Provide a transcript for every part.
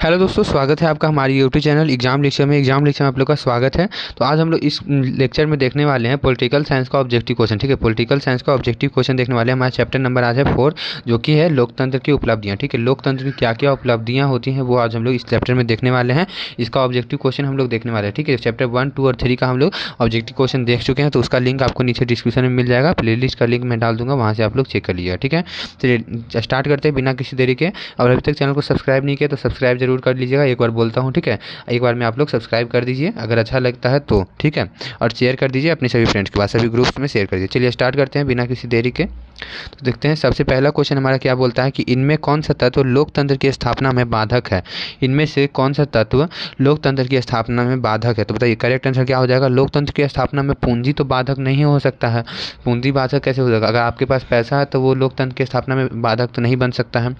Hello दोस्तों, स्वागत है आपका हमारे यूट्यूब चैनल एग्जाम लेक्चर में। आप लोग का स्वागत है। तो आज हम लोग इस लेक्चर में देखने वाले हैं पॉलिटिकल साइंस का ऑब्जेक्टिव क्वेश्चन। ठीक है, पॉलिटिकल साइंस का ऑब्जेक्टिव क्वेश्चन देखने वाले हैं। हमारा चैप्टर नंबर आज है 4, जो कि है लोकतंत्र की उपलब्धियाँ। ठीक है, लोकतंत्र की क्या क्या उपलब्धियाँ होती हैं वो आज हम लोग इस चैप्टर में देखने वाले हैं। इसका ऑब्जेक्टिव क्वेश्चन हम लोग देखने वाले हैं। ठीक है, चैप्टर 1, 2 और 3 का हम लोग ऑब्जेक्टिव क्वेश्चन देख चुके हैं, तो उसका लिंक आपको नीचे डिस्क्रिप्शन में मिल जाएगा। प्ले लिस्ट का लिंक मैं डाल दूंगा, वहाँ से आप लोग चेक कर लीजिएगा। ठीक है, चलिए स्टार्ट करते हैं बिना किसी देरी के। और अभी तक चैनल को सब्सक्राइब नहीं किया तो सब्सक्राइब जरूर कर लीजिएगा। एक बार बोलता हूँ, ठीक है, एक बार में आप लोग सब्सक्राइब कर दीजिए अगर अच्छा लगता है तो। ठीक है, और शेयर कर दीजिए अपने सभी फ्रेंड्स के पास, सभी ग्रुप्स में शेयर कर दीजिए। चलिए स्टार्ट करते हैं बिना किसी देरी के। तो देखते हैं सबसे पहला क्वेश्चन हमारा क्या बोलता है कि इनमें कौन सा तत्व लोकतंत्र की स्थापना में बाधक है। इनमें से कौन सा तत्व लोकतंत्र की स्थापना में बाधक है। तो बताइए करेक्ट आंसर क्या हो जाएगा। लोकतंत्र की स्थापना में पूंजी तो बाधक नहीं हो सकता है। पूंजी बाधक कैसे हो जाएगा। अगर आपके पास पैसा है तो वो लोकतंत्र की स्थापना में बाधक तो नहीं बन सकता है।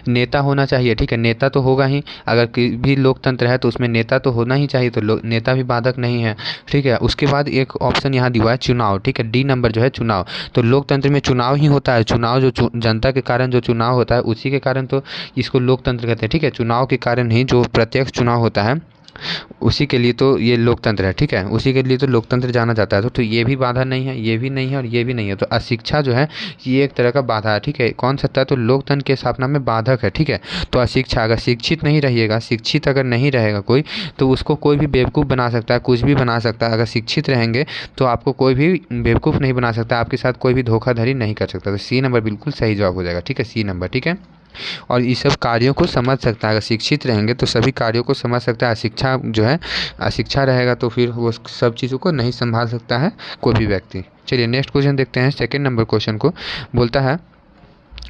नेता होना चाहिए। ठीक है, नेता तो होगा ही। अगर भी लोकतंत्र है तो उसमें नेता तो होना ही चाहिए, तो नेता भी बाधक नहीं है। ठीक है, उसके बाद एक ऑप्शन यहाँ दिया है चुनाव। ठीक है, डी नंबर जो है चुनाव। तो लोकतंत्र में चुनाव ही होता है। चुनाव जो जनता के कारण जो चुनाव होता है उसी के कारण तो इसको लोकतंत्र कहते हैं। ठीक है, चुनाव के कारण ही जो प्रत्यक्ष चुनाव होता है उसी के लिए तो ये लोकतंत्र है। ठीक है, उसी के लिए तो लोकतंत्र जाना जाता है। तो ये भी बाधा नहीं है, ये भी नहीं है और ये भी नहीं है। तो अशिक्षा जो है ये एक तरह का बाधा है। ठीक है, कौन सा तत्व तो लोकतंत्र की स्थापना में बाधक है। ठीक है, तो अशिक्षा, अगर शिक्षित नहीं रहिएगा, शिक्षित अगर नहीं रहेगा कोई, तो उसको कोई भी बेवकूफ़ बना सकता है, कुछ भी बना सकता है। अगर शिक्षित रहेंगे तो आपको कोई भी बेवकूफ़ नहीं बना सकता, आपके साथ कोई भी धोखाधड़ी नहीं कर सकता। तो सी नंबर बिल्कुल सही जवाब हो जाएगा। ठीक है, सी नंबर। ठीक है, और इस सब कार्यों को समझ सकता है। अगर शिक्षित रहेंगे तो सभी कार्यों को समझ सकता है। शिक्षा जो है, अशिक्षा रहेगा तो फिर वो सब चीज़ों को नहीं संभाल सकता है कोई भी व्यक्ति। चलिए नेक्स्ट क्वेश्चन देखते हैं। सेकंड नंबर क्वेश्चन को बोलता है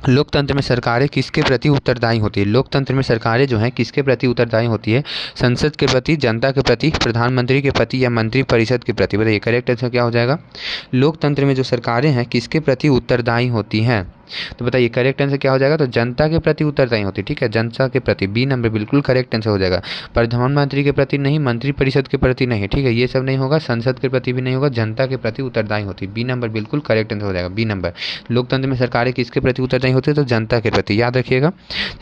लोकतंत्र में सरकारें किसके प्रति उत्तरदायी होती है। लोकतंत्र में सरकारें जो हैं किसके प्रति उत्तरदायी होती है। संसद के प्रति, जनता के प्रति, प्रधानमंत्री के प्रति या मंत्री परिषद के प्रति। बताइए करेक्ट आंसर क्या हो जाएगा। लोकतंत्र में जो सरकारें हैं किसके प्रति उत्तरदायी होती हैं। तो बताइए करेक्ट आंसर क्या हो जाएगा। तो जनता के प्रति उत्तरदायी होती है। ठीक है, जनता के प्रति, बी नंबर बिल्कुल करेक्ट आंसर हो जाएगा। प्रधानमंत्री के प्रति नहीं, मंत्री परिषद के प्रति नहीं। ठीक है, ये सब नहीं होगा। संसद के प्रति भी नहीं होगा, जनता के प्रति उत्तरदायी होती है। बी नंबर बिल्कुल करेक्ट आंसर हो जाएगा, बी नंबर। लोकतंत्र में सरकारें किसके प्रति उत्तरदायी होती है। तो जनता के प्रति, याद रखिएगा।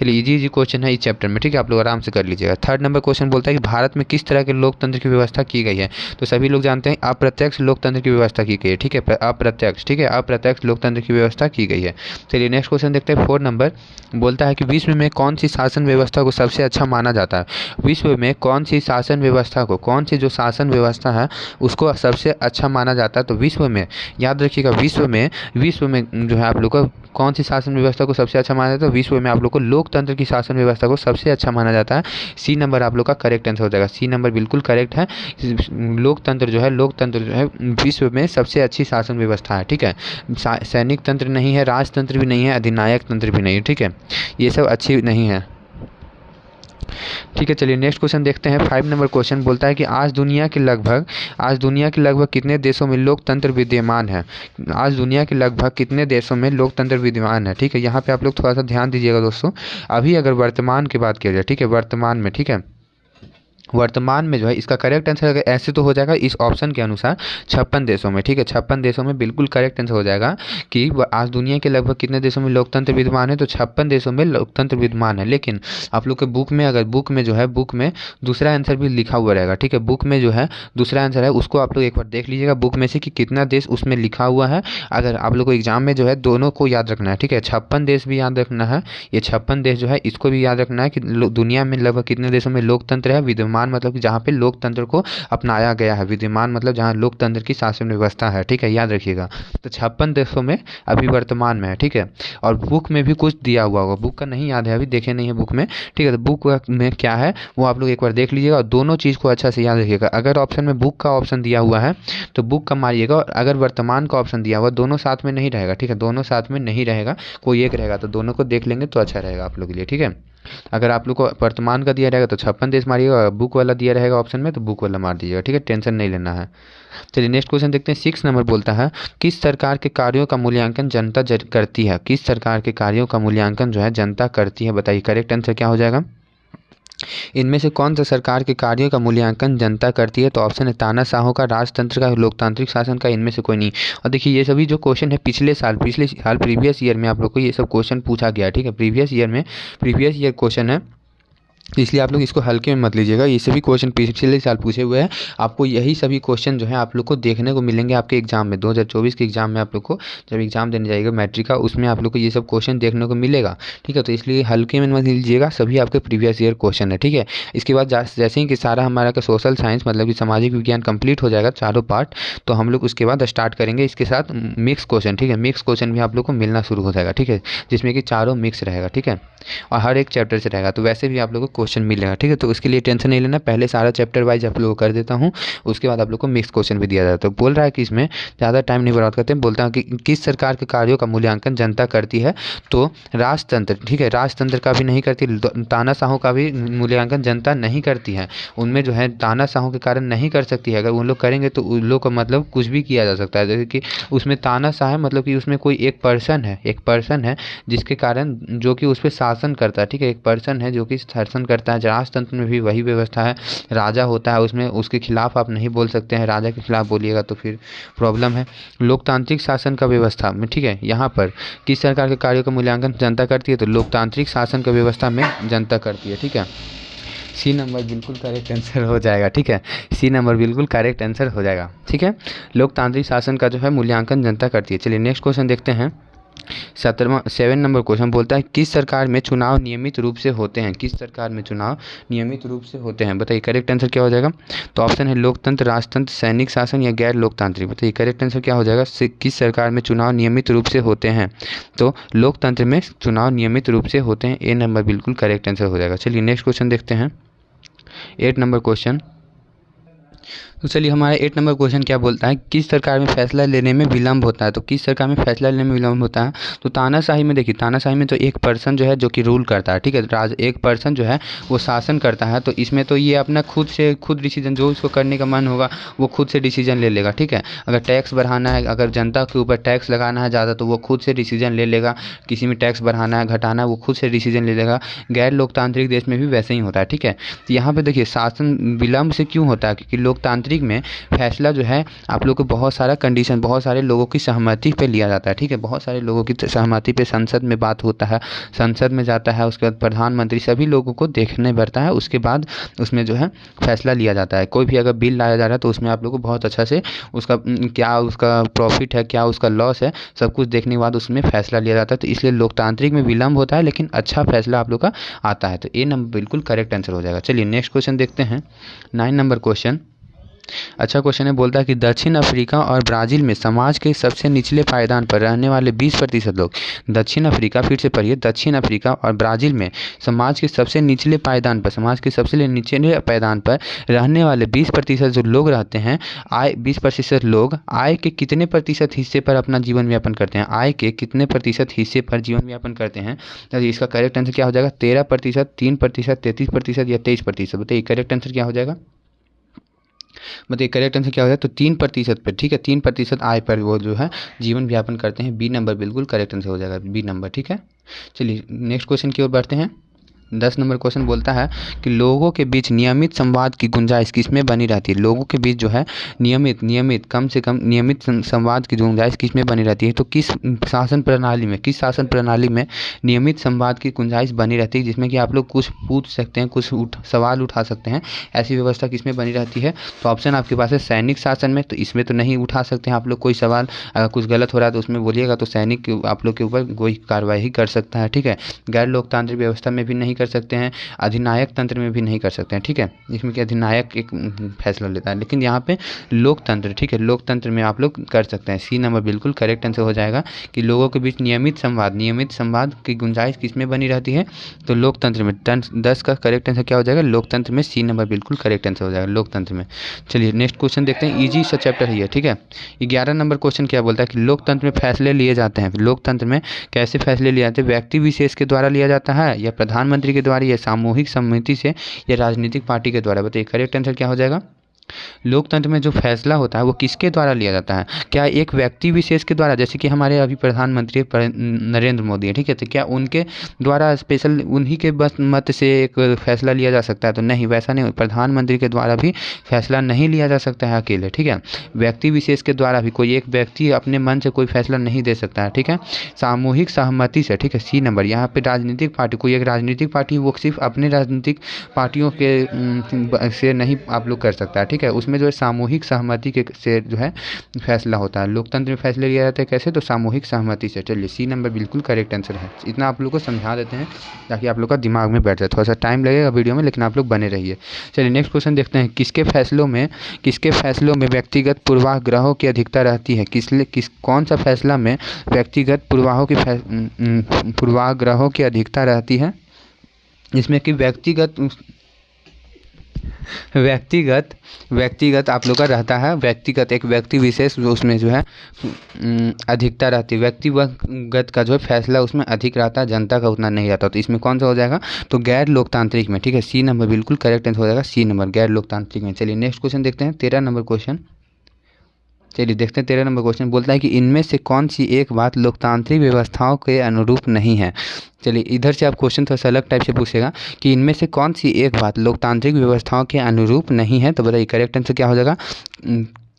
चलिए इजी क्वेश्चन है इस चैप्टर में। ठीक है, आप लोग आराम से कर लीजिएगा। थर्ड नंबर क्वेश्चन बोलता है कि भारत में किस तरह के लोकतंत्र की व्यवस्था की गई है। तो सभी लोग जानते हैं अप्रत्यक्ष लोकतंत्र की व्यवस्था की गई है। ठीक है, अप्रत्यक्ष। ठीक है, अप्रत्यक्ष लोकतंत्र की व्यवस्था की गई है। चलिए नेक्स्ट क्वेश्चन देखते हैं। 4 नंबर बोलता है कि विश्व में कौन सी शासन व्यवस्था को सबसे अच्छा माना जाता है। विश्व में कौन सी शासन व्यवस्था को, कौन सी जो शासन व्यवस्था है उसको सबसे अच्छा माना जाता है। तो विश्व में, याद रखिएगा, विश्व में जो है आप लोग को कौन सी शासन व्यवस्था को सबसे अच्छा माना जाता है। तो विश्व में आप लोग को लोकतंत्र की शासन व्यवस्था को सबसे अच्छा माना जाता है। सी नंबर आप लोग का करेक्ट आंसर हो जाएगा। सी नंबर बिल्कुल करेक्ट है। लोकतंत्र जो है विश्व में सबसे अच्छी शासन व्यवस्था है। ठीक है, सैनिक तंत्र नहीं है, राजतंत्र भी नहीं है, अधिनायक तंत्र भी नहीं है। ठीक है, ये सब अच्छी नहीं है। ठीक है, चलिए नेक्स्ट क्वेश्चन देखते हैं। 5 नंबर क्वेश्चन बोलता है कि आज दुनिया के लगभग कितने देशों में लोकतंत्र विद्यमान है। आज दुनिया के लगभग कितने देशों में लोकतंत्र विद्यमान है। ठीक है, यहाँ पे आप लोग थोड़ा सा ध्यान दीजिएगा दोस्तों। अभी अगर वर्तमान की बात किया जाए, ठीक है, वर्तमान में, ठीक है, वर्तमान में जो है इसका करेक्ट आंसर अगर ऐसे तो हो जाएगा इस ऑप्शन के अनुसार 56 देशों में। ठीक है, 56 देशों में बिल्कुल करेक्ट आंसर हो जाएगा कि आज दुनिया के लगभग कितने देशों में लोकतंत्र विद्यमान है। तो 56 देशों में लोकतंत्र विद्यमान है। लेकिन आप लोग के बुक में, अगर बुक में दूसरा आंसर भी लिखा हुआ रहेगा। ठीक है, बुक में जो है दूसरा आंसर है उसको आप लोग एक बार देख लीजिएगा बुक में से कि कितना देश उसमें लिखा हुआ है। अगर आप लोग को एग्जाम में जो है दोनों को याद रखना है। ठीक है, 56 देश भी याद रखना है, ये 56 देश जो है इसको भी याद रखना है कि दुनिया में लगभग कितने देशों में लोकतंत्र है। विद्यमान मतलब कि जहाँ पे लोकतंत्र को अपनाया गया है। विद्यमान मतलब जहाँ लोकतंत्र की शासन व्यवस्था है। ठीक है, याद रखिएगा। तो 56 देशों में अभी वर्तमान में है। ठीक है, और बुक में भी कुछ दिया हुआ होगा, बुक का नहीं याद है, अभी देखे नहीं है बुक में। ठीक है, तो बुक में क्या है वो आप लोग एक बार देख लीजिएगा और दोनों चीज़ को अच्छा से याद रखिएगा। अगर ऑप्शन में बुक का ऑप्शन दिया हुआ है तो बुक का मारिएगा, और अगर वर्तमान का ऑप्शन दिया हुआ, दोनों साथ में नहीं रहेगा। ठीक है, दोनों साथ में नहीं रहेगा, कोई एक रहेगा। तो दोनों को देख लेंगे तो अच्छा रहेगा आप लोग के लिए। ठीक है, अगर आप लोग को वर्तमान का दिया रहेगा तो 56 देश मारिएगा, और बुक वाला दिया रहेगा ऑप्शन में तो बुक वाला मार दीजिएगा। ठीक है, टेंशन नहीं लेना है। चलिए नेक्स्ट क्वेश्चन देखते हैं। 6 नंबर बोलता है किस सरकार के कार्यों का मूल्यांकन जनता करती है। किस सरकार के कार्यों का मूल्यांकन जो है जनता करती है। बताइए करेक्ट आंसर क्या हो जाएगा। इनमें से कौन सा सरकार के कार्यों का मूल्यांकन जनता करती है। तो ऑप्शन है तानाशाहों का, राजतंत्र का, लोकतांत्रिक शासन का, इनमें से कोई नहीं। और देखिए ये सभी जो क्वेश्चन है पिछले साल प्रीवियस ईयर में आप लोग को ये सब क्वेश्चन पूछा गया है। ठीक है, प्रीवियस ईयर क्वेश्चन है तो इसलिए आप लोग इसको हल्के में मत लीजिएगा। ये सभी क्वेश्चन पिछले साल पूछे हुए हैं, आपको यही सभी क्वेश्चन जो है आप लोग को देखने को मिलेंगे आपके एग्जाम में। 2024 के एग्जाम में आप लोग को जब एग्जाम देने जाइएगा मैट्रिक का, उसमें आप लोग को ये सब क्वेश्चन देखने को मिलेगा, ठीक है। तो इसलिए हल्के में मत लीजिएगा, सभी आपके प्रीवियस ईयर क्वेश्चन है, ठीक है। इसके बाद जैसे ही कि सारा हमारा का सोशल साइंस मतलब कि सामाजिक विज्ञान कंप्लीट हो जाएगा चारों पार्ट, तो हम लोग उसके बाद स्टार्ट करेंगे इसके साथ मिक्स क्वेश्चन, ठीक है। मिक्स क्वेश्चन भी आप लोग को मिलना शुरू हो जाएगा, ठीक है, जिसमें कि चारों मिक्स रहेगा, ठीक है, और हर एक चैप्टर से रहेगा। तो वैसे भी आप लोग को क्वेश्चन मिलेगा, ठीक है। तो उसके लिए टेंशन नहीं लेना, पहले सारा चैप्टर वाइज आप लोग को कर देता हूँ, उसके बाद आप लोग को मिक्स क्वेश्चन भी दिया जाता है। तो बोल रहा है कि इसमें ज़्यादा टाइम नहीं बर्बाद करते, बोलता है कि किस सरकार के कार्यों का मूल्यांकन जनता करती है, तो राजतंत्र, ठीक है, राजतंत्र का भी नहीं करती, तानाशाहों का भी मूल्यांकन जनता नहीं करती है। उनमें जो है तानाशाहों के कारण नहीं कर सकती है, अगर उन लोग करेंगे तो उन लोग का मतलब कुछ भी किया जा सकता है। जैसे कि उसमें तानाशाह है, मतलब कि उसमें कोई एक पर्सन है जिसके कारण जो कि उस पर शासन करता है, ठीक है, एक पर्सन है जो कि शासन करता है। राजतंत्र में भी वही व्यवस्था है, राजा होता है उसमें, उसके खिलाफ आप नहीं बोल सकते हैं, राजा के खिलाफ बोलिएगा तो फिर प्रॉब्लम है। लोकतांत्रिक शासन का व्यवस्था में, ठीक है, यहाँ पर किस सरकार के कार्यों का मूल्यांकन जनता करती है, तो लोकतांत्रिक शासन का व्यवस्था में जनता करती है, ठीक है। सी नंबर बिल्कुल करेक्ट आंसर हो जाएगा, ठीक है, सी नंबर बिल्कुल करेक्ट आंसर हो जाएगा, ठीक है। लोकतांत्रिक शासन का जो है मूल्यांकन जनता करती है। चलिए नेक्स्ट क्वेश्चन देखते हैं। 7 नंबर क्वेश्चन बोलता है किस सरकार में चुनाव नियमित रूप से होते हैं, किस सरकार में चुनाव नियमित रूप से होते हैं, बताइए करेक्ट आंसर क्या हो जाएगा। तो ऑप्शन है लोकतंत्र, राजतंत्र, सैनिक शासन या गैर लोकतांत्रिक। बताइए करेक्ट आंसर क्या हो जाएगा, किस सरकार में चुनाव नियमित रूप से होते हैं, तो लोकतंत्र में चुनाव नियमित रूप से होते हैं, ए नंबर बिल्कुल करेक्ट आंसर हो जाएगा। चलिए नेक्स्ट क्वेश्चन देखते हैं। 8 नंबर क्वेश्चन, तो चलिए हमारा 8 नंबर क्वेश्चन क्या बोलता है, किस सरकार में फैसला लेने में विलम्ब होता है, तो किस सरकार में फैसला लेने में विलम्ब होता है। तो तानाशाही में देखिए, तानाशाही में तो एक पर्सन जो है जो कि रूल करता है, ठीक है, एक पर्सन जो है वो शासन करता है। तो इसमें तो ये अपना खुद डिसीजन, जो उसको करने का मन होगा वो खुद से डिसीजन ले लेगा, ठीक है। अगर टैक्स बढ़ाना है, अगर जनता के ऊपर टैक्स लगाना है ज़्यादा, तो वो खुद से डिसीजन ले लेगा। किसी में टैक्स बढ़ाना है घटाना है, वो खुद से डिसीजन ले लेगा। गैर लोकतांत्रिक देश में भी वैसे ही होता है, ठीक है। तो यहाँ पे देखिए शासन विलम्ब से क्यों होता है, क्योंकि लोकतांत्रिक में फैसला जो है आप लोग को बहुत सारा कंडीशन, बहुत सारे लोगों की सहमति पे लिया जाता है, ठीक है, बहुत सारे लोगों की सहमति पे संसद में बात होता है, संसद में जाता है, उसके बाद प्रधानमंत्री सभी लोगों को देखने पड़ता है, उसके बाद उसमें जो है फैसला लिया जाता है। कोई भी अगर बिल लाया जा रहा है तो उसमें आप लोग को बहुत अच्छा से उसका क्या उसका प्रॉफिट है, क्या उसका लॉस है, सब कुछ देखने के बाद उसमें फैसला लिया जाता है। तो इसलिए लोकतांत्रिक में विलम्ब होता है लेकिन अच्छा फैसला आप लोग का आता है। तो ए नंबर बिल्कुल करेक्ट आंसर हो जाएगा। चलिए नेक्स्ट क्वेश्चन देखते हैं। 9 नंबर क्वेश्चन, अच्छा क्वेश्चन है, बोलता है कि दक्षिण अफ्रीका और ब्राज़ील में समाज के सबसे निचले पायदान पर रहने वाले 20% लोग, दक्षिण अफ्रीका, फिर से पढ़िए, दक्षिण अफ्रीका और ब्राज़ील में समाज के सबसे निचले पायदान पर, समाज के सबसे निचले पायदान पर रहने वाले 20% जो लोग रहते हैं, 20% लोग आय के कितने प्रतिशत हिस्से पर अपना जीवन यापन करते हैं, आय के कितने प्रतिशत हिस्से पर जीवन यापन करते हैं। तो इसका करेक्ट आंसर क्या हो जाएगा, 13%, 3%, 33% या 23%। बताइए करेक्ट आंसर क्या हो जाएगा, मतलब करेक्ट आंसर क्या हो जाए, तो 3% पर, ठीक है, 3% आय पर वो जो है जीवन यापन करते हैं। बी नंबर बिल्कुल करेक्ट आंसर हो जाएगा, बी नंबर, ठीक है। चलिए नेक्स्ट क्वेश्चन की ओर बढ़ते हैं। 10 नंबर क्वेश्चन बोलता है कि लोगों के बीच नियमित संवाद की गुंजाइश किसमें बनी रहती है, लोगों के बीच जो है नियमित कम से कम नियमित संवाद की गुंजाइश किसमें बनी रहती है, तो किस शासन प्रणाली में नियमित संवाद की गुंजाइश बनी रहती है, जिसमें कि आप लोग कुछ पूछ सकते हैं, कुछ सवाल उठा सकते हैं, ऐसी व्यवस्था किसमें बनी रहती है। तो ऑप्शन आपके पास है सैनिक शासन में, तो इसमें तो नहीं उठा सकते हैं आप लोग कोई सवाल, अगर कुछ गलत हो रहा है तो उसमें बोलिएगा, तो सैनिक आप लोग के ऊपर कोई कार्रवाई कर सकता है, ठीक है। गैर लोकतांत्रिक व्यवस्था में भी नहीं कर सकते हैं, अधिनायक तंत्र में भी नहीं कर सकते हैं, ठीक है, इसमें कि अधिनायक एक फैसला लेता है, लेकिन यहाँ पे लोकतंत्र, ठीक है, लोकतंत्र में आप लोग कर सकते हैं। सी नंबर बिल्कुल करेक्ट आंसर हो जाएगा कि लोगों के बीच नियमित संवाद की गुंजाइश किसमें बनी रहती है, तो लोकतंत्र में। 10 का करेक्ट आंसर क्या हो जाएगा, लोकतंत्र में। सी नंबर बिल्कुल करेक्ट आंसर हो जाएगा, लोकतंत्र में। चलिए नेक्स्ट क्वेश्चन देखते हैं, ईजी सा चैप्टर है ये, ठीक है। 11 नंबर क्वेश्चन क्या बोलता है कि लोकतंत्र में फैसले लिए जाते हैं, लोकतंत्र में कैसे फैसले लिए जाते हैं, व्यक्ति विशेष के द्वारा लिया जाता है या प्रधानमंत्री के द्वारा या सामूहिक समिति से या राजनीतिक पार्टी के द्वारा। बताइए करेक्ट आंसर क्या हो जाएगा, लोकतंत्र में जो फैसला होता है वो किसके द्वारा लिया जाता है? क्या एक व्यक्ति विशेष के द्वारा, जैसे कि हमारे अभी प्रधानमंत्री नरेंद्र मोदी है, ठीक है, तो क्या उनके द्वारा स्पेशल उन्हीं के बस मत से एक फैसला लिया जा सकता है? तो नहीं, वैसा नहीं, प्रधानमंत्री के द्वारा भी फैसला नहीं लिया जा सकता है अकेले, ठीक है। व्यक्ति विशेष के द्वारा भी कोई एक व्यक्ति अपने मन से कोई फैसला नहीं दे सकता है, ठीक है। सामूहिक सहमति से, ठीक है, सी नंबर। यहाँ पे राजनीतिक पार्टी, कोई एक राजनीतिक पार्टी वो सिर्फ अपने राजनीतिक पार्टियों के से नहीं आप लोग कर सकता है, ठीक है। उसमें जो है सामूहिक सहमति के से जो है फैसला होता है। लोकतंत्र में फैसले लिया जाता है कैसे? तो सामूहिक सहमति से। चलिए, सी नंबर बिल्कुल करेक्ट आंसर है। इतना आप लोग को समझा देते हैं ताकि आप लोग का दिमाग में बैठ जाए। थोड़ा सा टाइम लगेगा वीडियो में, लेकिन आप लोग बने रहिए। चलिए नेक्स्ट क्वेश्चन देखते हैं। किसके फैसलों में व्यक्तिगत पूर्वाग्रहों की अधिकता रहती है? कौन सा फैसला में व्यक्तिगत पूर्वाग्रहों की अधिकता रहती है? जिसमें कि व्यक्तिगत आप लोग का रहता है, व्यक्तिगत एक व्यक्ति विशेष उसमें जो है अधिकता रहती है। व्यक्तिगत का जो है फैसला उसमें अधिक रहता है, जनता का उतना नहीं रहता। तो इसमें कौन सा हो जाएगा? तो गैर लोकतांत्रिक में, ठीक है, सी नंबर बिल्कुल करेक्ट आंसर हो जाएगा, सी नंबर गैर लोकतांत्रिक में। चलिए नेक्स्ट क्वेश्चन देखते हैं, 13 नंबर क्वेश्चन। चलिए देखते हैं 13 नंबर क्वेश्चन। बोलता है कि इनमें से कौन सी एक बात लोकतांत्रिक व्यवस्थाओं के अनुरूप नहीं है? चलिए इधर से आप क्वेश्चन थोड़ा सा अलग टाइप से पूछेगा कि इनमें से कौन सी एक बात लोकतांत्रिक व्यवस्थाओं के अनुरूप नहीं है। तो बताइए करेक्ट आंसर क्या हो जाएगा?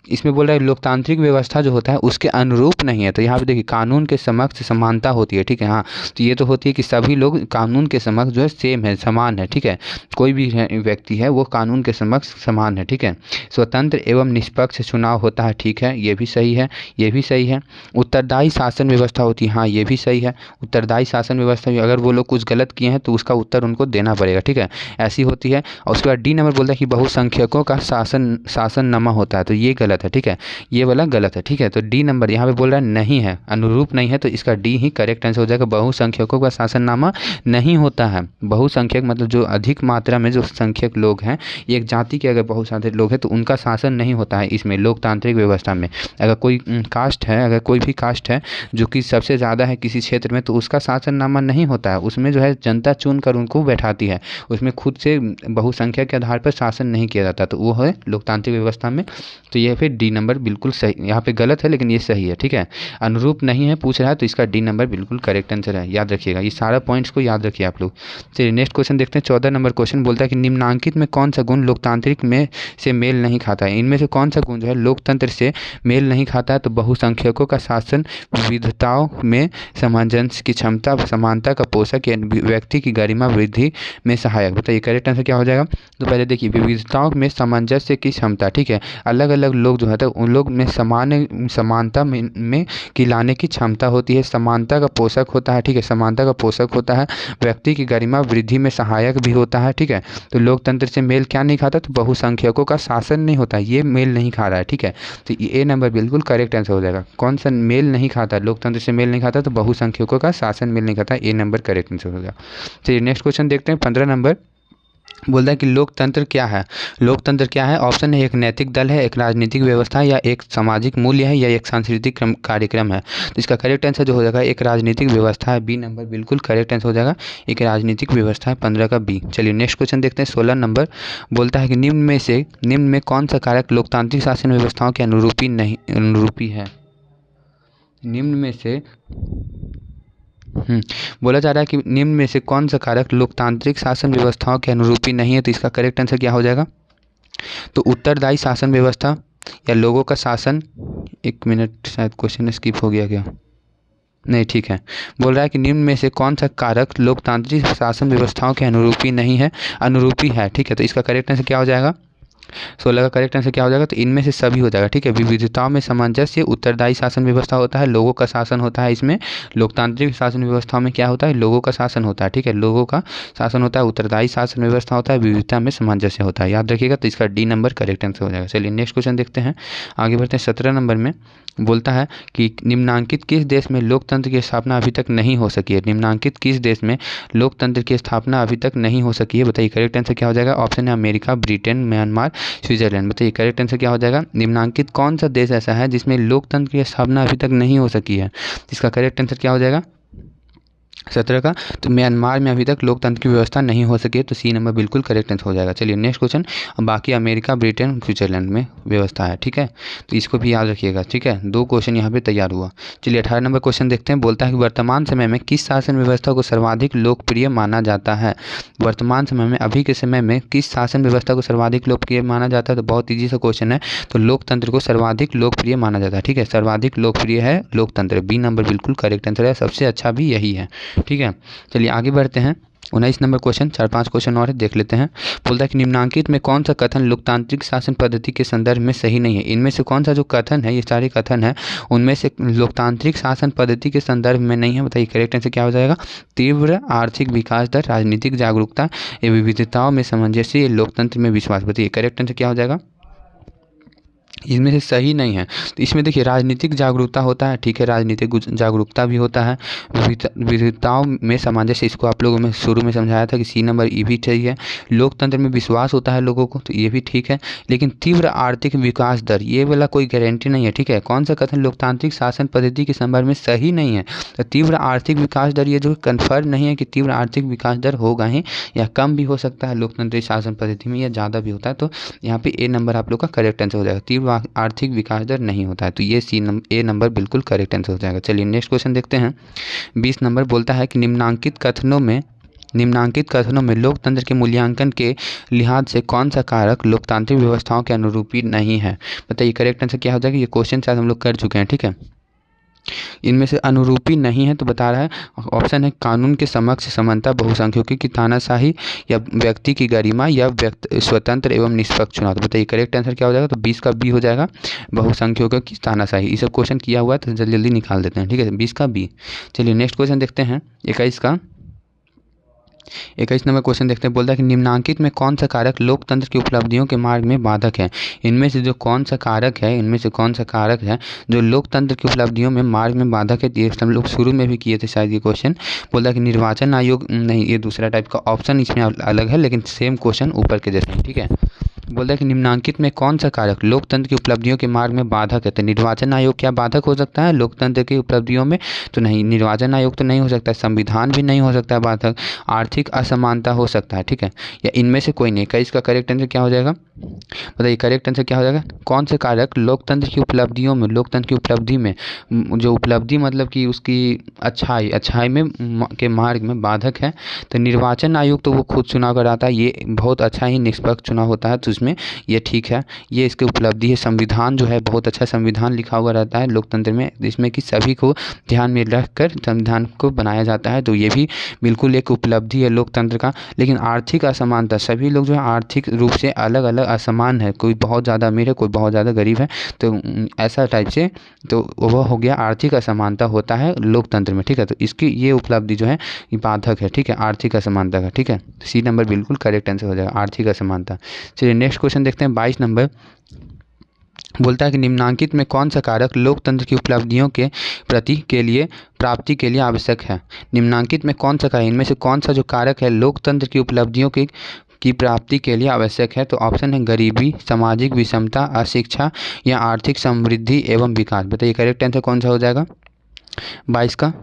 इसमें बोल रहा है लोकतांत्रिक व्यवस्था जो होता है उसके अनुरूप नहीं है। तो यहाँ पे देखिए कानून के समक्ष समानता होती है, ठीक है। हाँ, तो ये तो होती है कि सभी लोग कानून के समक्ष जो है सेम है, समान है, ठीक है। कोई भी व्यक्ति है वो कानून के समक्ष समान है, ठीक है। स्वतंत्र एवं निष्पक्ष चुनाव होता है, ठीक है, ये भी सही है, ये भी सही है। उत्तरदायी शासन व्यवस्था होती है, हाँ ये भी सही है। उत्तरदायी शासन व्यवस्था, अगर वो लोग कुछ गलत किए हैं तो उसका उत्तर उनको देना पड़ेगा, ठीक है, ऐसी होती है। और उसके बाद डी नंबर बोलता है कि बहुसंख्यकों का शासननामा होता है, तो ये गलत है, ठीक है, ये वाला गलत है, ठीक है। तो डी नंबर यहाँ पे बोल रहा है नहीं है, अनुरूप नहीं है, तो इसका डी ही करेक्ट आंसर हो जाएगा। बहुसंख्यकों का शासननामा नहीं होता है। बहुसंख्यक मतलब जो अधिक मात्रा में जो संख्यक लोग हैं, एक जाति के अगर बहुत सारे लोग हैं तो उनका शासन नहीं होता है इसमें लोकतांत्रिक व्यवस्था में। अगर कोई कास्ट है, अगर कोई भी कास्ट है जो कि सबसे ज़्यादा है किसी क्षेत्र में, तो उसका शासननामा नहीं होता है। उसमें जो है जनता चुन कर उनको बैठाती है, उसमें खुद से बहुसंख्यक के आधार पर शासन नहीं किया जाता, तो वो है लोकतांत्रिक व्यवस्था में। तो ये फिर डी नंबर बिल्कुल सही, यहाँ पे गलत है लेकिन ये सही है, ठीक है। अनुरूप नहीं है पूछ रहा है, तो इसका डी नंबर बिल्कुल करेक्ट आंसर है, याद रखिएगा, ये सारा पॉइंट्स को याद रखिए आप लोग। चलिए नेक्स्ट क्वेश्चन देखते हैं। 14 नंबर क्वेश्चन बोलता है कि निम्नांकित में कौन सा गुण लोकतांत्रिक में से मेल नहीं खाता है? इनमें से कौन सा गुण जो है लोकतंत्र से मेल नहीं खाता है? तो बहुसंख्यकों का शासन, विविधताओं में सामंजस्य की क्षमता, समानता का पोषक या व्यक्ति की गरिमा वृद्धि में सहायक। बताइए करेक्ट आंसर क्या हो जाएगा? तो पहले देखिए विविधताओं में सामंजस्य की क्षमता, ठीक है, अलग अलग लोग जो है तो उन लोग में समानता में की लाने की क्षमता होती है। समानता का पोषक होता है, ठीक है, समानता का पोषक होता है। व्यक्ति की गरिमा वृद्धि में सहायक भी होता है, ठीक है। तो लोकतंत्र से मेल क्या नहीं खाता? तो बहुसंख्यकों का शासन नहीं होता, ये मेल नहीं खा रहा है, ठीक है। तो ए नंबर बिल्कुल करेक्ट आंसर हो जाएगा। कौन सा मेल नहीं खाता? लोकतंत्र से मेल नहीं खाता, तो बहुसंख्यकों का शासन मेल नहीं खाता, ए नंबर करेक्ट आंसर हो गया। चलिए नेक्स्ट क्वेश्चन देखते हैं। 15 नंबर बोलता है कि लोकतंत्र क्या है? लोकतंत्र क्या है? ऑप्शन है, एक नैतिक दल है, एक राजनीतिक व्यवस्था, या एक सामाजिक मूल्य है, या एक सांस्कृतिक कार्यक्रम है। तो इसका करेक्ट आंसर जो हो जाएगा एक राजनीतिक व्यवस्था है, बी नंबर बिल्कुल करेक्ट आंसर हो जाएगा, एक राजनीतिक व्यवस्था है, 15 का बी। चलिए नेक्स्ट क्वेश्चन देखते हैं। 16 नंबर बोलता है कि निम्न में कौन सा कारक लोकतांत्रिक शासन व्यवस्थाओं के अनुरूपी है? निम्न में से बोला जा रहा है कि निम्न में से कौन सा कारक लोकतांत्रिक शासन व्यवस्थाओं के अनुरूपी नहीं है? तो इसका करेक्ट आंसर क्या हो जाएगा? तो उत्तरदायी शासन व्यवस्था या लोगों का शासन। एक मिनट, शायद क्वेश्चन स्किप हो गया क्या? नहीं, ठीक है। बोल रहा है कि निम्न में से कौन सा कारक लोकतांत्रिक शासन व्यवस्थाओं के अनुरूपी है, ठीक है। तो इसका करेक्ट आंसर क्या हो जाएगा? 16 का करेक्ट आंसर क्या हो जाएगा? तो इनमें से सभी हो जाएगा, ठीक है। विविधताओं में सामंजस्य, उत्तरदायी शासन व्यवस्था होता है, लोगों का शासन होता है। इसमें लोकतांत्रिक शासन व्यवस्था में क्या होता है? लोगों का शासन होता है, ठीक है, लोगों का शासन होता है, उत्तरदायी शासन व्यवस्था होता है, विविधता में सामंजस्य होता है, याद रखिएगा। तो इसका डी नंबर करेक्ट आंसर हो जाएगा। चलिए नेक्स्ट क्वेश्चन देखते हैं, आगे बढ़ते हैं। 17 नंबर में बोलता है कि निम्नांकित किस देश में लोकतंत्र की स्थापना अभी तक नहीं हो सकी है? निम्नांकित किस देश में लोकतंत्र की स्थापना अभी तक नहीं हो सकी है? बताइए करेक्ट आंसर क्या हो जाएगा? ऑप्शन है अमेरिका, ब्रिटेन, म्यांमार, स्विट्जरलैंड। बताइए करेक्ट आंसर क्या हो जाएगा? निम्नांकित कौन सा देश ऐसा है जिसमें लोकतंत्र की स्थापना अभी तक नहीं हो सकी है? इसका करेक्ट आंसर क्या हो जाएगा? 17 का, तो म्यांमार में अभी तक लोकतंत्र की व्यवस्था नहीं हो सकी है, तो सी नंबर बिल्कुल करेक्ट आंसर हो जाएगा। चलिए नेक्स्ट क्वेश्चन, बाकी अमेरिका, ब्रिटेन, स्विट्जरलैंड में व्यवस्था है, ठीक है, तो इसको भी याद रखिएगा, ठीक है। 2 क्वेश्चन यहाँ पे तैयार हुआ। चलिए 18 नंबर क्वेश्चन देखते हैं। बोलता है कि वर्तमान समय में किस शासन व्यवस्था को सर्वाधिक लोकप्रिय माना जाता है। वर्तमान समय में, अभी के समय में किस शासन व्यवस्था को सर्वाधिक लोकप्रिय माना जाता है, तो बहुत ईजी सा क्वेश्चन है, तो लोकतंत्र को सर्वाधिक लोकप्रिय माना जाता है, ठीक है, सर्वाधिक लोकप्रिय है लोकतंत्र, बी नंबर बिल्कुल करेक्ट आंसर है, सबसे अच्छा भी यही है, ठीक है। चलिए आगे बढ़ते हैं। 19 नंबर क्वेश्चन, 4-5 क्वेश्चन और है, देख लेते हैं। बोलता है कि निम्नांकित में कौन सा कथन लोकतांत्रिक शासन पद्धति के संदर्भ में सही नहीं है। इनमें से कौन सा जो कथन है, ये सारे कथन है, उनमें से लोकतांत्रिक शासन पद्धति के संदर्भ में नहीं है। बताइए करेक्ट आंसर क्या हो जाएगा। तीव्र आर्थिक विकास दर, राजनीतिक जागरूकता, विविधताओं में सामंजस्य, लोकतंत्र में विश्वास। बताइए करेक्ट आंसर क्या हो जाएगा। इसमें से सही नहीं है। तो इसमें देखिए राजनीतिक जागरूकता होता है, ठीक है, राजनीतिक जागरूकता भी होता है, विविधताओं में सामंजस्य, इसको आप लोगों में शुरू में समझाया था कि सी नंबर ये भी सही है। लोकतंत्र में विश्वास होता है लोगों को, तो ये भी ठीक है। लेकिन तीव्र आर्थिक विकास दर, ये वाला कोई गारंटी नहीं है, ठीक है। कौन सा कथन लोकतांत्रिक शासन पद्धति के संदर्भ में सही नहीं है, तो तीव्र आर्थिक विकास दर, ये जो कन्फर्म नहीं है कि तीव्र आर्थिक विकास दर होगा ही, या कम भी हो सकता है लोकतांत्रिक शासन पद्धति में, या ज़्यादा भी होता है, तो यहाँ पे ए नंबर आप लोग का करेक्ट आंसर हो जाएगा। तीव्र आर्थिक विकास दर नहीं होता है, तो ये ए नंबर बिल्कुल करेक्ट आंसर हो जाएगा। चलिए नेक्स्ट क्वेश्चन देखते हैं। 20 नंबर बोलता है कि निम्नांकित कथनों में लोकतंत्र के मूल्यांकन के लिहाज से कौन सा कारक लोकतांत्रिक व्यवस्थाओं के अनुरूपी नहीं है। बताइए करेक्ट आंसर क्या हो जाएगा। ये क्वेश्चन शायद हम लोग कर चुके हैं, ठीक है। इनमें से अनुरूपी नहीं है, तो बता रहा है ऑप्शन है कानून के समक्ष समानता, बहुसंख्यकों की तानाशाही, या व्यक्ति की गरिमा, या स्वतंत्र एवं निष्पक्ष चुनाव। तो बताइए करेक्ट आंसर क्या हो जाएगा। तो 20 का बी हो जाएगा, बहुसंख्यकों की तानाशाही। ये सब क्वेश्चन किया हुआ है, तो जल्दी जल्दी निकाल देते हैं, ठीक है। 20 का बी। चलिए नेक्स्ट क्वेश्चन देखते हैं। 21 नंबर क्वेश्चन देखते हैं। बोलता है कि निम्नांकित में कौन सा कारक लोकतंत्र की उपलब्धियों के मार्ग में बाधक है। इनमें से कौन सा कारक है जो लोकतंत्र की उपलब्धियों में मार्ग में बाधक है। ये हम लोग शुरू में भी किए थे शायद ये क्वेश्चन। बोलता है कि निर्वाचन आयोग नहीं, ये दूसरा टाइप का ऑप्शन इसमें अलग है, लेकिन सेम क्वेश्चन ऊपर के जैसे हैं, ठीक है। बोलता है कि निम्नांकित में कौन सा कारक लोकतंत्र की उपलब्धियों के मार्ग में बाधक है। तो निर्वाचन आयोग क्या बाधक हो सकता है लोकतंत्र की उपलब्धियों में, तो नहीं, निर्वाचन आयोग तो नहीं हो सकता, संविधान भी नहीं हो सकता है बाधक, आर्थिक असमानता हो सकता है, ठीक है, या इनमें से कोई नहीं। इसका करेक्ट आंसर क्या हो जाएगा। बताइए करेक्ट आंसर क्या हो जाएगा। कौन से कारक लोकतंत्र की उपलब्धि में, जो उपलब्धि मतलब कि उसकी अच्छाई में के मार्ग में बाधक है। तो निर्वाचन आयोग तो वो खुद चुनाव कराता है, ये बहुत अच्छा ही निष्पक्ष चुनाव होता है, तो उसमें ये ठीक है, ये इसकी उपलब्धि है। संविधान जो है बहुत अच्छा संविधान लिखा हुआ रहता है लोकतंत्र में, जिसमें कि सभी को ध्यान में रखकर संविधान को बनाया जाता है, तो ये भी बिल्कुल एक उपलब्धि है लोकतंत्र का। लेकिन आर्थिक असमानता, सभी लोग जो है आर्थिक रूप से अलग अलग असमान है, कोई बहुत ज़्यादा अमीर है, कोई बहुत ज़्यादा गरीब है, तो ऐसा टाइप से, तो वो हो गया आर्थिक असमानता होता है लोकतंत्र में, ठीक है। तो इसकी ये उपलब्धि जो है ये बाधक है, ठीक है, आर्थिक असमानता का, ठीक है। सी नंबर बिल्कुल करेक्ट आंसर हो जाएगा, आर्थिक असमानता। चलिए नेक्स्ट क्वेश्चन देखते हैं। 22 नंबर बोलता है कि निम्नांकित में कौन सा कारक लोकतंत्र की उपलब्धियों के प्राप्ति के लिए आवश्यक है। निम्नांकित में कौन सा कारक, इनमें से कौन सा जो कारक है लोकतंत्र की उपलब्धियों की प्राप्ति के लिए आवश्यक है। तो ऑप्शन है गरीबी, सामाजिक विषमता, अशिक्षा, या आर्थिक समृद्धि एवं विकास। बताइए करेक्ट आंसर कौन सा हो जाएगा 22 का।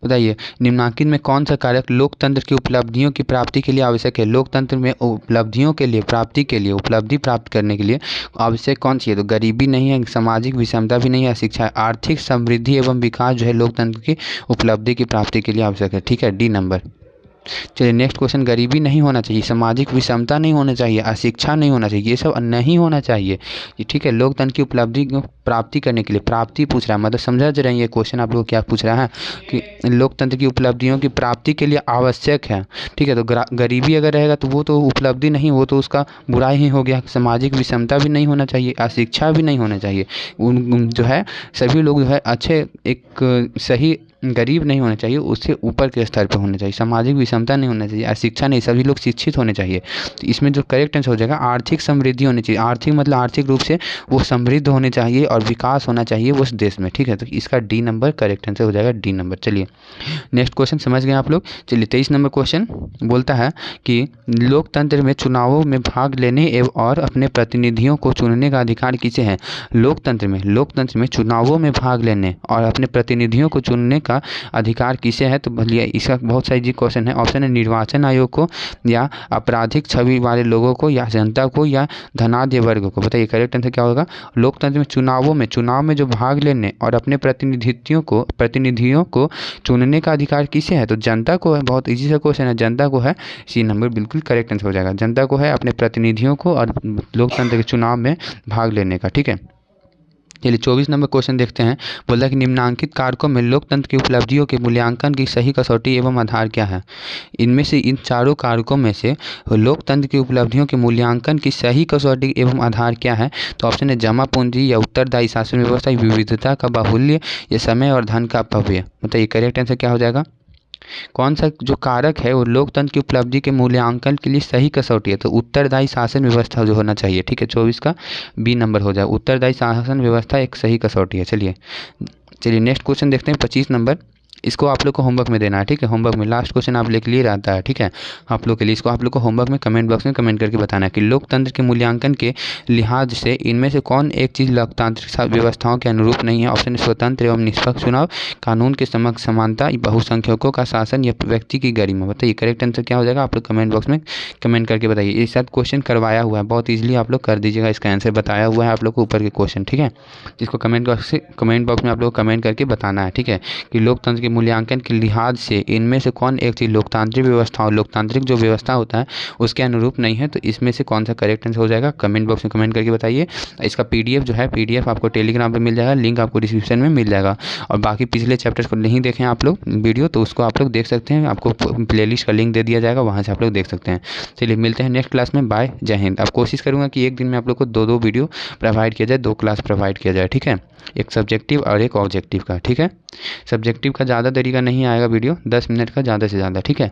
बताइए निम्नांकित में कौन सा कारक लोकतंत्र की उपलब्धियों की प्राप्ति के लिए आवश्यक है। लोकतंत्र में उपलब्धियों के लिए उपलब्धि प्राप्त करने के लिए आवश्यक कौन सी है। तो गरीबी नहीं है, सामाजिक विषमता भी नहीं है, शिक्षा है, आर्थिक समृद्धि एवं विकास जो है लोकतंत्र की उपलब्धि की प्राप्ति के लिए आवश्यक है, ठीक है, डी नंबर। चलिए नेक्स्ट क्वेश्चन। गरीबी नहीं होना चाहिए, सामाजिक विषमता नहीं होना चाहिए, अशिक्षा नहीं होना चाहिए, ये सब नहीं होना चाहिए, ये ठीक है। लोकतंत्र की उपलब्धि को प्राप्ति करने के लिए, प्राप्ति पूछ रहा है, मतलब समझ रहे हैं ये क्वेश्चन आप लोग क्या पूछ रहा है कि लोकतंत्र की उपलब्धियों की प्राप्ति के लिए आवश्यक है, ठीक है। तो गरीबी अगर रहेगा तो वो तो उपलब्धि नहीं, वो तो उसका बुराई ही हो गया। सामाजिक विषमता भी नहीं होना चाहिए, अशिक्षा भी नहीं होना चाहिए, जो है सभी लोग जो है अच्छे, एक सही गरीब नहीं होना चाहिए, उससे ऊपर के स्तर पर होना चाहिए। सामाजिक विषमता क्षमता नहीं होना चाहिए, अशिक्षा नहीं, सभी लोग शिक्षित होने चाहिए। तो इसमें जो करेक्ट आंसर हो जाएगा आर्थिक समृद्धि होनी चाहिए। आर्थिक मतलब आर्थिक रूप से वो समृद्ध होने चाहिए और विकास होना चाहिए उस देश में, ठीक है। तो इसका डी नंबर करेक्ट आंसर हो जाएगा, डी नंबर। चलिए नेक्स्ट क्वेश्चन समझ गए आप लोग। चलिए 23 नंबर क्वेश्चन बोलता है कि लोकतंत्र में चुनावों में भाग लेने एवं और अपने प्रतिनिधियों को चुनने का अधिकार किसे है। लोकतंत्र में चुनावों में भाग लेने और अपने प्रतिनिधियों को चुनने का अधिकार किसे है। तो भैया इसका बहुत सारी जी क्वेश्चन है। ऑप्शन है निर्वाचन आयोग को, या आपराधिक छवि वाले लोगों को, या जनता को, या धनाढ्य वर्ग को। बताइए करेक्ट आंसर क्या होगा। लोकतंत्र में चुनाव में जो भाग लेने और अपने प्रतिनिधियों को चुनने का अधिकार किसे है। तो जनता को है। बहुत इजी सा क्वेश्चन है, जनता को है। सी नंबर बिल्कुल करेक्ट आंसर हो जाएगा। जनता को है अपने प्रतिनिधियों को और लोकतंत्र के चुनाव में भाग लेने का, ठीक है। चलिए 24 नंबर क्वेश्चन देखते हैं। बोला कि निम्नांकित कारकों में लोकतंत्र की उपलब्धियों के मूल्यांकन की सही कसौटी एवं आधार क्या है। इनमें से इन चारों कारकों में से लोकतंत्र की उपलब्धियों के मूल्यांकन की सही कसौटी एवं आधार क्या है। तो ऑप्शन है जमा पूंजी, या उत्तरदायी शासन व्यवस्था, विविधता का बाहुल्य, या समय और धन का अपव्यय। बताइए करेक्ट आंसर क्या हो जाएगा। कौन सा जो कारक है वो लोकतंत्र की उपलब्धि के मूल्यांकन के लिए सही कसौटी है। तो उत्तरदायी शासन व्यवस्था जो होना चाहिए, ठीक है। 24 का बी नंबर हो जाए। उत्तरदायी शासन व्यवस्था एक सही कसौटी है। चलिए नेक्स्ट क्वेश्चन देखते हैं 25 नंबर। इसको आप लोग को होमवर्क में देना है, ठीक है। होमवर्क में लास्ट क्वेश्चन आप लोग के लिए रहता है, ठीक है। आप लोग के लिए इसको आप लोग को होमवर्क में कमेंट बॉक्स में कमेंट करके बताना है कि लोकतंत्र के मूल्यांकन के लिहाज से इनमें से कौन एक चीज़ लोकतांत्रिक व्यवस्थाओं के अनुरूप नहीं है। ऑप्शन स्वतंत्र एवं निष्पक्ष चुनाव, कानून के समक्ष समानता, बहुसंख्यकों का शासन, या व्यक्ति की गरिमा। बताइए करेक्ट आंसर क्या हो जाएगा। आप लोग कमेंट बॉक्स में कमेंट करके बताइए। ये सब क्वेश्चन करवाया हुआ है, बहुत ईजिली आप लोग कर दीजिएगा। इसका आंसर बताया हुआ है आप लोग को ऊपर के क्वेश्चन, ठीक है। जिसको कमेंट बॉक्स में आप लोग कमेंट करके बताना है, ठीक है, कि लोकतंत्र के मूल्यांकन के लिहाज से इनमें से कौन एक चीज़ लोकतांत्रिक जो व्यवस्था होता है उसके अनुरूप नहीं है। तो इसमें से कौन सा करेक्ट आंसर हो जाएगा, कमेंट बॉक्स में कमेंट करके बताइए। इसका पीडीएफ जो है, पीडीएफ आपको टेलीग्राम पे मिल जाएगा, लिंक आपको डिस्क्रिप्शन में मिल जाएगा। और बाकी पिछले चैप्टर्स को नहीं देखें आप लोग वीडियो, तो उसको आप लोग देख सकते हैं। आपको प्लेलिस्ट का लिंक दे दिया जाएगा, वहाँ से आप लोग देख सकते हैं। चलिए मिलते हैं नेक्स्ट क्लास में। बाय, जय हिंद। अब कोशिश करूँगा कि एक दिन में आप लोग को दो वीडियो प्रोवाइड किया जाए, 2 क्लास प्रोवाइड किया जाए, ठीक है। एक सब्जेक्टिव और एक ऑब्जेक्टिव का, ठीक है। सब्जेक्टिव का ज़्यादा देरी का नहीं आएगा वीडियो, 10 मिनट का ज़्यादा से ज़्यादा, ठीक है।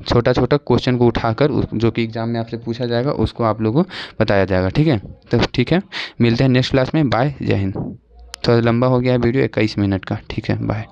छोटा क्वेश्चन को उठाकर जो कि एग्जाम में आपसे पूछा जाएगा उसको आप लोगों को बताया जाएगा, ठीक है। तो ठीक है, मिलते हैं नेक्स्ट क्लास में। बाय, जय हिंद। थोड़ा लंबा हो गया है वीडियो, 21 मिनट का, ठीक है। बाय।